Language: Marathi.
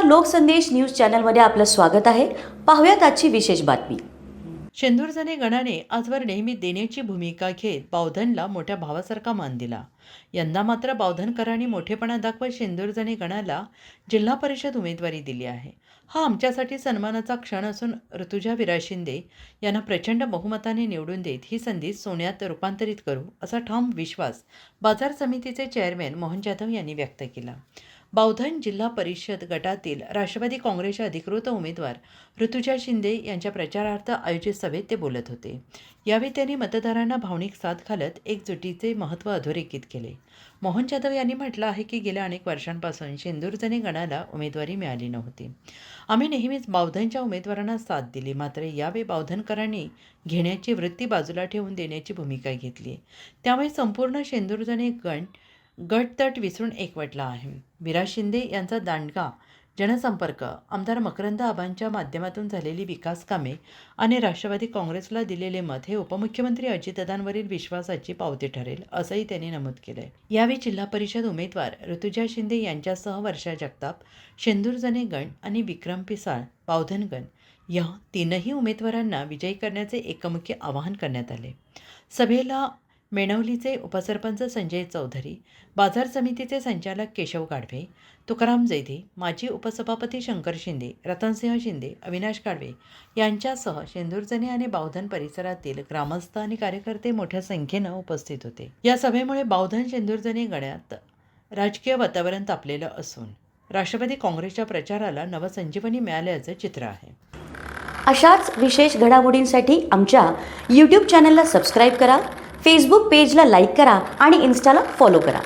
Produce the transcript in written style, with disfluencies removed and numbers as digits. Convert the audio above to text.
लोकसंदेश न्यूज चॅनलमध्ये आपलं स्वागत आहे। पाहूयात आजची विशेष बातमी। शेंदुरजणे गणाने आजवर नेहमी देण्याची भूमिका घेत बावधनला मोठ्या भावासारखा मान दिला। यंदा मात्र बावधनकरांनी मोठेपणा दाखवत शेंदुरजणे गणाला जिल्हा परिषद उमेदवारी दिली आहे। हा आमच्यासाठी सन्मानाचा क्षण असून ऋतुजा विराज शिंदे यांना प्रचंड बहुमताने निवडून देत ही संधी सोन्यात रूपांतरित करू असा ठाम विश्वास बाजार समितीचे चेअरमॅन मोहन जाधव यांनी व्यक्त केला। बावधन जिल्हा परिषद गटातील राष्ट्रवादी काँग्रेसचे अधिकृत उमेदवार ऋतुजा शिंदे यांच्या प्रचारार्थ आयोजित सभेत ते बोलत होते। यावेळी त्यांनी मतदारांना भावनिक साथ घालत एकजुटीचे महत्त्व अधोरेखित केले। मोहन जाधव यांनी म्हटलं आहे की गेल्या अनेक वर्षांपासून शेंदुरजणे गणाला उमेदवारी मिळाली नव्हती। आम्ही नेहमीच बावधनच्या उमेदवारांना साथ दिली, मात्र यावेळी बावधनकरांनी घेण्याची वृत्ती बाजूला ठेवून देण्याची भूमिका घेतली। त्यामुळे संपूर्ण शेंदुरजणे गटतट विसरून एकवटला आहे। विराज शिंदे यांचा दांडगा जनसंपर्क, आमदार मकरंद आबांच्या माध्यमातून झालेली विकास कामे आणि राष्ट्रवादी काँग्रेसला दिलेले मत हे उपमुख्यमंत्री अजितदादांवरील विश्वासाची पावती ठरेल, असंही त्यांनी नमूद केलंय। यावेळी जिल्हा परिषद उमेदवार ऋतुजा शिंदे यांच्यासह वर्षा जगताप, शेंदुरजणे गण आणि विक्रम पिसाळ बावधन गण या तीनही उमेदवारांना विजयी करण्याचे एकमुखी आवाहन करण्यात आले। सभेला मेणवलीचे उपसरपंच संजय चौधरी, बाजार समितीचे संचालक केशव गाढवे, तुकाराम जैदे, माजी उपसभापती शंकर शिंदे, रतनसिंह शिंदे, अविनाश गाढवे यांच्यासह शेंदुरजणे आणि बावधन परिसरातील ग्रामस्थ आणि कार्यकर्ते मोठ्या संख्येनं उपस्थित होते। या सभेमुळे बावधन शेंदुरजणे गणात राजकीय वातावरण तापलेलं असून राष्ट्रवादी काँग्रेसच्या प्रचाराला नवसंजीवनी मिळाल्याचं चित्र आहे। अशाच विशेष घडामोडींसाठी आमच्या YouTube चॅनलला सबस्क्राईब करा, फेसबुक पेजला लाईक करा आणि इन्स्टाला फॉलो करा।